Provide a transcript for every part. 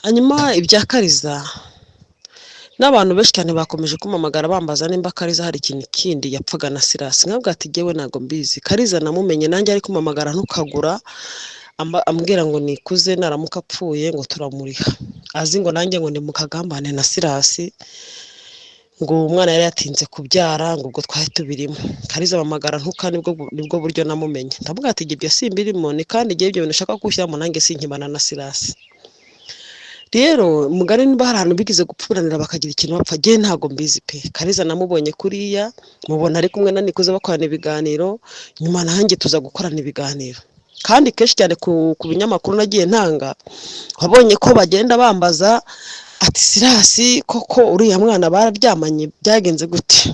hanyuma ibya Kariza n'abantu benshi cyane bakomeje kumamagara bambaza nimba Kariza hari ikintu kindi yapfaga na Silas, nkabwa ati jyewe ntago mbizi. Kariza namumenye nanjye ari kumamagara ntukagura, ambwira ngo nikuze naramuka apfuye ngo turamuriha, azi ngo nanjye ngo ni mu kagambane na Silas, ngo umwana yari yatinze kubyara ngo ubwo twari tubirimo. Kariza bamagara ntuka, nibwo buryo namumenye. Ndavuga ati ibyo simbirimo, ni kandi igihe ibyo bintu ushaka gushyiramo nanjye sinkibana na Silas. Rero mugari niba hari ahantu bigize gupfuranira bakagira ikintu bapfa, jye ntago mbizi pe. Kariza namubonye kuriya, mubona ari kumwe na Nikuze bakorana ibiganiro, nyuma nanjye tuza gukorana ibiganiro. Kandi kenshi cyane ku binyamakuru nagiye ntanga, wabonye ko bagenda bambaza ati Silas koko uriya mwana bararyamanye byagenze gute?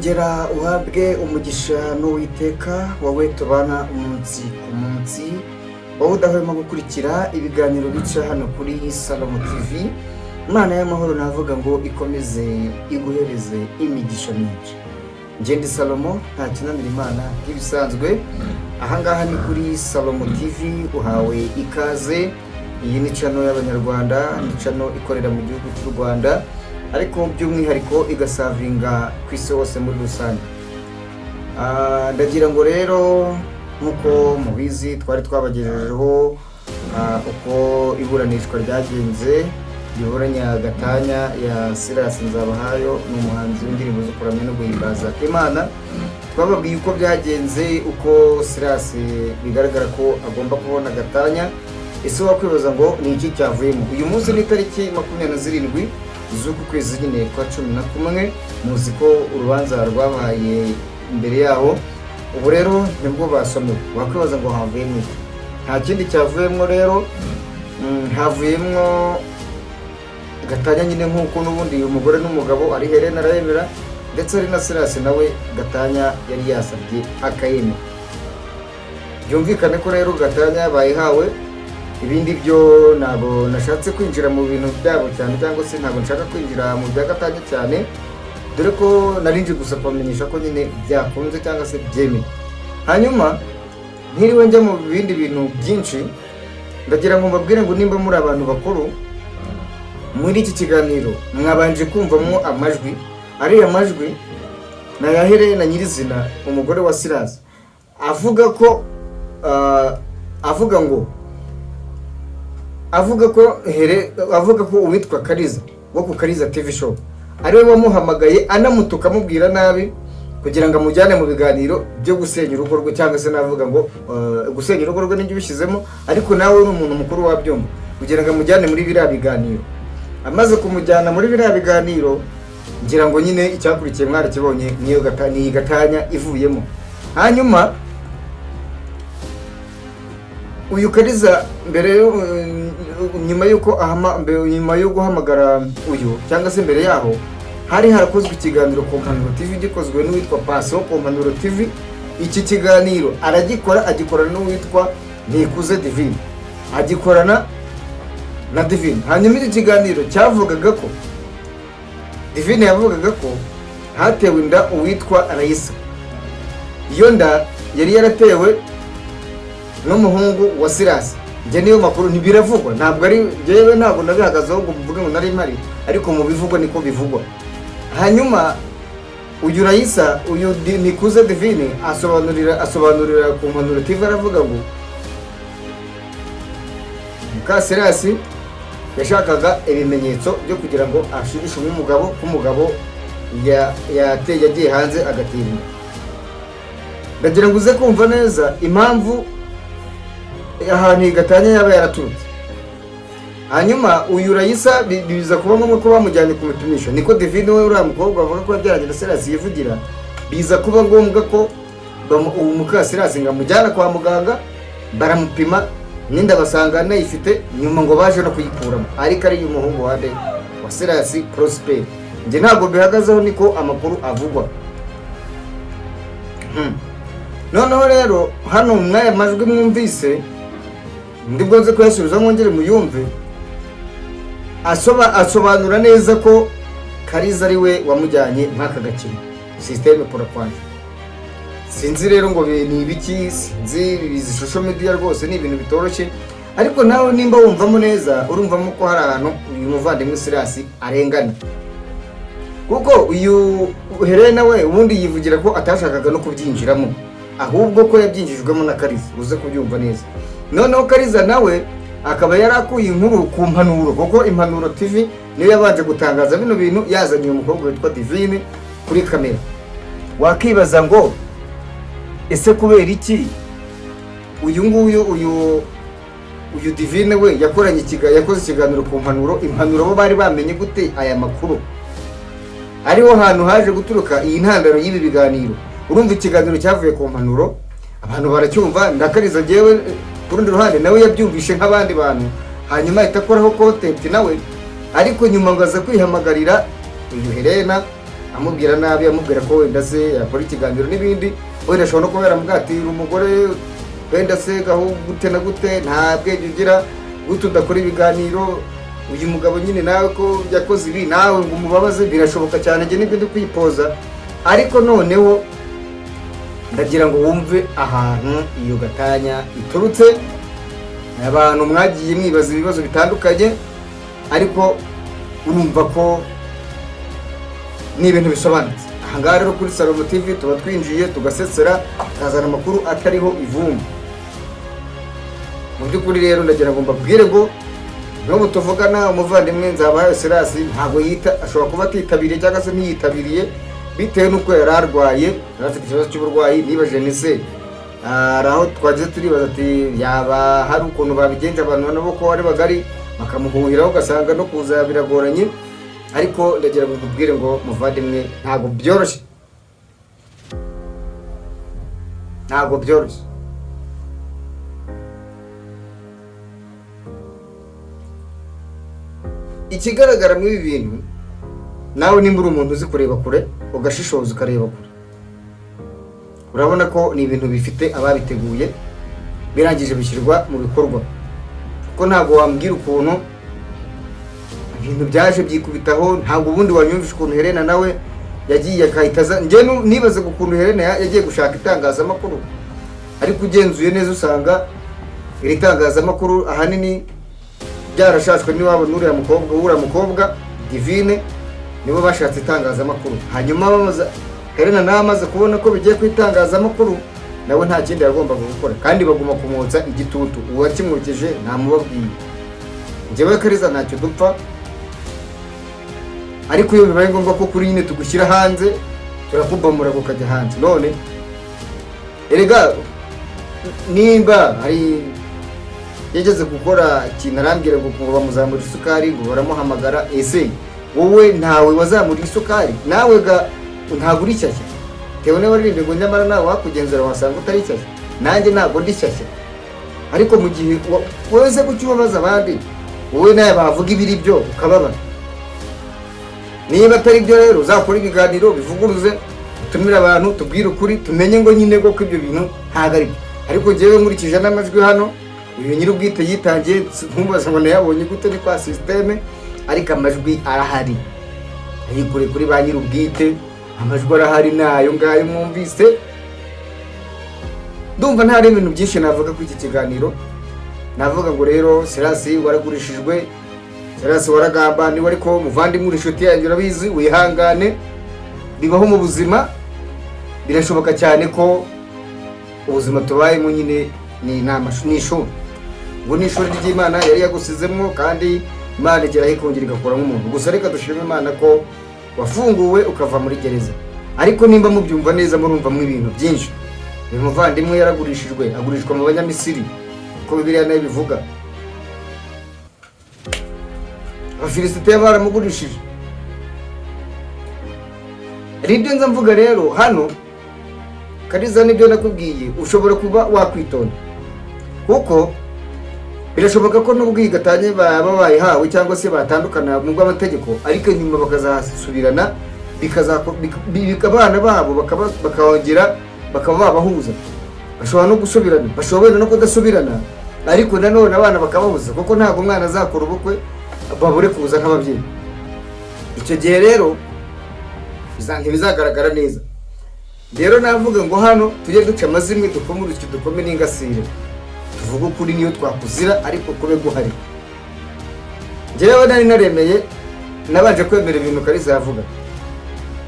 ongera uhabwe umugisha n'Uwiteka wowe tubana umunsi ku munsi, wowe udahwema gukurikira ibiganiro bica hano kuri Salomo TV. Imana y'amahoro navuga ngo ikomeze iguhereze imigisha myinshi. Njye ndi Salomo, nta kinanira Imana nk'ibisanzwe. Ahangaha ni kuri Salomo TV, uhawe ikaze. Iyi ni channel y'Abanyarwanda, ni channel ikorera mu gihugu cy'u Rwanda, ariko by'umwihariko igasavinga ku isi hose muri rusange. Ndagira ngo rero nkuko mubizi twari twabagejejeho uko iburanishwa ryagenze riburanya gatanya ya Silas Nzabahayo, n'umuhanzi w'indirimbo zo kuramya no guhimbaza Imana. Twababwiye uko byagenze, uko Silas bigaragara ko agomba kubona gatanya. Ese wakwibaza ngo ni iki cyavuyemo? Uyu munsi ni tariki 27 z'uku kwezi nyine kwa 11, muzi ko urubanza rwabaye imbere yaho. Ubu rero nibwo basomewe. Wakwibaza ngo havuyemo iki? Nta kindi cyavuyemo rero, havuyemo gatanya nyine nk'uko n'ubundi uyu mugore n'umugabo ari Helena arayemera, ndetse ari na Silas nawe gatanya yari yasabye akayemera. Byumvikane ko rero gatanya bayihawe. Ibindi byo ntabwo nashatse kwinjira mu bintu byabo cyane, cyangwa se ntabwo nshaka kwinjira mu bya gatanya cyane, dore ko narinje gusa kubamenyesha ko nyine byakunze cyangwa se byemeye. Hanyuma ntiriwe njya mu bindi bintu byinshi, ndagira ngo mbabwire ngo nimba muri abantu bakuru, muri iki kiganiro mwabanje kumvamo amajwi. Ariya majwi na ya Helena nyirizina, umugore wa Silas, avuga ko avuga ko uwitwa Kariza wo ku Kariza TV show ariwe wamuhamagaye anamutuka amubwira nabi kugira ngo amujyane mu biganiro byo gusenya urugo rwe, cyangwa se navuga ngo gusenya urugo rwe n'ibyo bishyizemo, ariko nawe uri umuntu mukuru wabyumva, kugira ngo amujyane muri biriya biganiro. Amaze kumujyana muri biriya biganiro, ngira ngo nyine icyakurikiye mwarakibonye, niyo gatanya ivuyemo. Hanyuma uyu Kariza mbere nyuma yo guhamagara uyu, cyangwa se mbere yaho hari harakozwe ikiganiro ku Mpanuro TV gikozwe n'uwitwa Paso ku Mpanuro TV. Iki kiganiro agikorana n'uwitwa Nikuze Divine, agikorana na Divine. Hanyuma iki kiganiro cyavugaga ko Divine yavugaga ko hatewe inda uwitwa Raisa. Iyo nda yari yaratewe n'umuhungu wa Silas. Njye niyo makuru ntibiravugwa, ntabwo ari jewe, ntabwo nabihagazeho ngo mvuge ngo nari mpari, ariko mu bivugwa niko bivugwa. Hanyuma uyu Raisa, uyu Nikuze Divine asobanurira ku Mpanuro TV, aravuga ngo muka Silas yashakaga ibimenyetso byo kugira ngo ashirishe umugabo, k'umugabo yagiye hanze agatera inda. Ndagira ngo uze kumva neza impamvu ahantu gatanya yaba yaraturutse. Hanyuma uyu Raisa biza kuba ngombwa ko bamujyanye kumutumisha. Niko Divine we uriya mukobwa avuga ko yabyaranye na Silas yivugira, biza kuba ngombwa ko uwo muka Silas ngamujyana kwa muganga, baramupima n'inda basanga anayifite, nyuma ngo baje no kuyikuramo, ariko ari umuhungu wa Silas Prosper. Njye ntabwo bihagazeho, niko amakuru avugwa. Noneho rero hano mwaya majwi mwumvise ndibwo nze kuyasubiza mwongere muyumve. Asobanura neza ko Kariza ari we wamujyanye nk'aka gakino systeme pour kwanje. Sinzi rero ngo ni ibiki, sinzi izi social media rwose ni ibintu bitoroshye, ariko nawe nimba wumvamo neza urumvamo ko hari ahantu uyu muvandimwe Silas arengana, kuko uyu Helena we ubundi yivugira ko atashakaga no kubyinjiramo, ahubwo ko yabyinjijwemo na Kariza. Uze kubyumva neza. Noneho Kariza nawe akaba yarakuye inkuru ku Impanuro, kuko Impanuro TV niyo yabanje gutangaza bino bintu, yazanye umukobwa witwa Divine kuri kamera. Wakibaza ngo ese kubera iki uyu Divine we yakoze ikiganiro ku Impanuro. Impanuro bo bari bamenye gute aya makuru? Ariho hantu haje guturuka iyi ntandaro y'ibi biganiro. Urumva ikiganiro cyavuye ku Impanuro, abantu baracyumva, ndakariza jewe kurundi ruhande nawe yabyumvishe nk'abandi bantu, hanyuma ahita akoraho content nawe, ariko nyuma ngaza kwihamagarira uyu Helena amubwira nabi, amubwira ko wenda se yakora ikiganiro n'ibindi, wenda ashobora no kubera mubwatira umugore wenda se gaho gute na gute, nta bwenge ugira gute udakora ibiganiro, uyu mugabo nyine nawe ko yakoze ibi nawe ngo umubabaze. Birashoboka cyane, nge nibyo ndi kwipoza, ariko noneho ndagira ngo wumve ahantu iyo gatanya iturutse. Abantu mwagiye mwibaza ibibazo bitandukanye, ariko urumva ko ni ibintu bisobanutse. Ahangaha rero kuri Salomo TV tuba twinjiye tugasesera, tukazana amakuru atariho ivumbi. Mu by'ukuri rero ndagira ngo mbabwire ngo n'ubu tuvugana umuvandimwe Nzabahayo Silas ntabwo ashobora kuba atitabiriye cyangwa se ntiyitabiriye bitewe n'uko yari arwaye, yari afite ikibazo cy'uburwayi. Nibaje nise aho twagize turibaza ati yaba hari ukuntu babigenje abantu nabo ko ari bagari bakamuhuhiraho ugasanga no kuza biragoranye, ariko ndagira ngo mbabwire ngo muvandimwe ntabwo byoroshye, ntabwo byoroshye. Ikigaragara muri ibi bintu, nawe nimba uri umuntu uzi kureba kure ugashishoza ukareba kure, urabona ko ni ibintu bifite ababiteguye birangije bishyirwa mu bikorwa. Kuko ntabwo wambwira ukuntu ibintu byaje byikubitaho, ntabwo ubundi wanyumvisha ukuntu Helena nawe yagiye akahitaza. Nge nibaze ukuntu Helena yagiye gushaka itangazamakuru, ariko ugenzuye neza usanga iri tangazamakuru ahanini byarashashwe n'iwabo n'uriya mukobwa Divine, nibo bashatse itangazamakuru. Hanyuma Helena nawe amaze kubona ko bigiye ku itangazamakuru, nawe nta kindi yagombaga gukora, kandi baguma kumwotsa igitutu. Uwakimwokeje ntamubabwiye. Njyewe Kariza ntacyo dupfa, ariko iyo bibaye ngombwa ko kuri nyine tugushyira hanze turakubamura ukajya hanze. None erega nimba hari yageze gukora ikintu arambwira ngo bamuzamura isukari ngo baramuhamagara, ese wowe ntawe wazamura isukari? Nawe ntabwo uri shyashya, tewe niba uririmbe ngo nyamara nawe wakugenzura wasanga utari shyashya. Nanjye ntabwo ndi shyashya, ariko mu gihe wese kuki ubabaza abandi, wowe nawe bavuga ibiri byo ukababara. Niba atari byo rero uzakora ibiganiro bivuguruze, utumire abantu, tubwire ukuri, tumenye ngo nyine ko ibyo bintu ntabwo ari byo. Ariko njyewe nkurikije n'amajwi hano, uyu nyir'ubwite yitangiye nkumbaza ngo nayabonye gute ni kwa systeme, ariko amajwi arahari. Ayikure kuri ba nyir'ubwite, amajwi arahari nayo ngayo mwumvise. Ndumva nta ibintu byinshi navuga ku iki kiganiro. Navuga ngo rero Silas waragurishijwe, Silas waragambaniwe, ariko muvandimwe uri inshuti yanjye urabizi, wihangane. Bibaho mu buzima, birashoboka cyane ko ubuzima tubayemo nyine ni ishuri. Ngo ni ishuri ry'Imana yari yagusizemo, kandi Imana igeraho ikongera igakora nk'umuntu. Gusa reka dushime Imana ko wafunguwe ukava muri gereza. Ariko nimba mubyumva neza murumvamo ibintu byinshi. Uyu muvandimwe yaragurishijwe, agurishwa mu Banyamisiri uko Bibiliya nayo bivuga. Abafilisitiya baramugurishije. Ribyo nza mvuga rero hano Kariza, nibyo nakubwiye, ushobora kuba wakwitonda, kuko birashoboka ko n'ubwo gatanye baba bayihawe cyangwa se batandukana mu bw'amategeko, ariko nyuma bakazasubirana, abana babo bakongera bakaba babahuza. Bashobora no gusubirana, bashobora no kudasubirana, ariko nanone abana bakababuza kuko ntabwo umwana azakora ubukwe babure kuza nk'ababyeyi. Icyo gihe rero bizagaragara neza. Rero navuga ngo hano tujye duca amazimwe dukomurutse dukome n'ingasire, tuvuga ukuri niyo twakuzira ariko kube guhari. Njyewe nari naremeye nabanje kwemera ibintu Kariza yavuga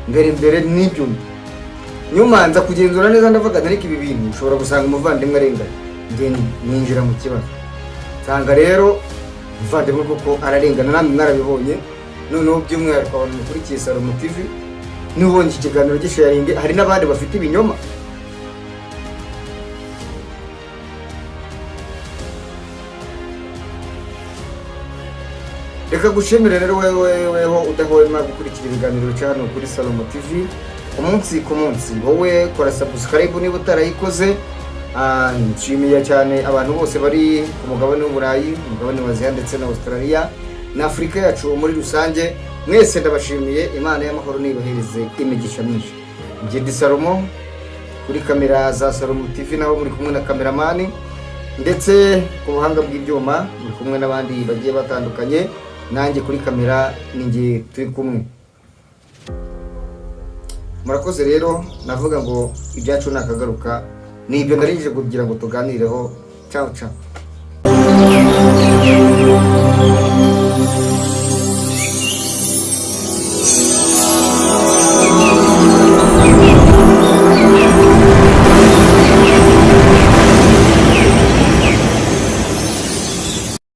mbere n'ibyo nyuma nza kugenzura neza ndavuga ariko ibi bintu ushobora gusanga umuvandimwe arengana, njye ninjira mu kibazo nsanga rero umuvandimwe kuko ararengana, namwe mwarabibonye. Noneho by'umwihariko abantu mukurikiye Salomo TV n'ubonye iki kiganiro gisharinge, hari n'abandi bafite ibinyoma. Reka gushimira rero weho udahwema gukurikira ibiganiro bica hano kuri Salomo TV umunsi ku munsi. Wowe kora subscribe niba utarayikoze. Nshimiye cyane abantu bose bari ku mugabane w'Uburayi, umugabane wa Aziya ndetse na Australia na Afrika yacu muri rusange. Mwese ndabashimiye, Imana y'amahoro nibahereze imigisha myinshi. Njye ndi Salomo kuri kamera za Salomo TV, naho muri kumwe na cameraman ndetse ku buhanga bw'ibyuma muri kumwe n'abandi bagiye batandukanye. Nanjye kuri kamera ninjye turi kumwe. Murakoze rero, navuga ngo ibyacu nakagaruka ni ibyo narije kugira ngo tuganireho. Ciao ciao.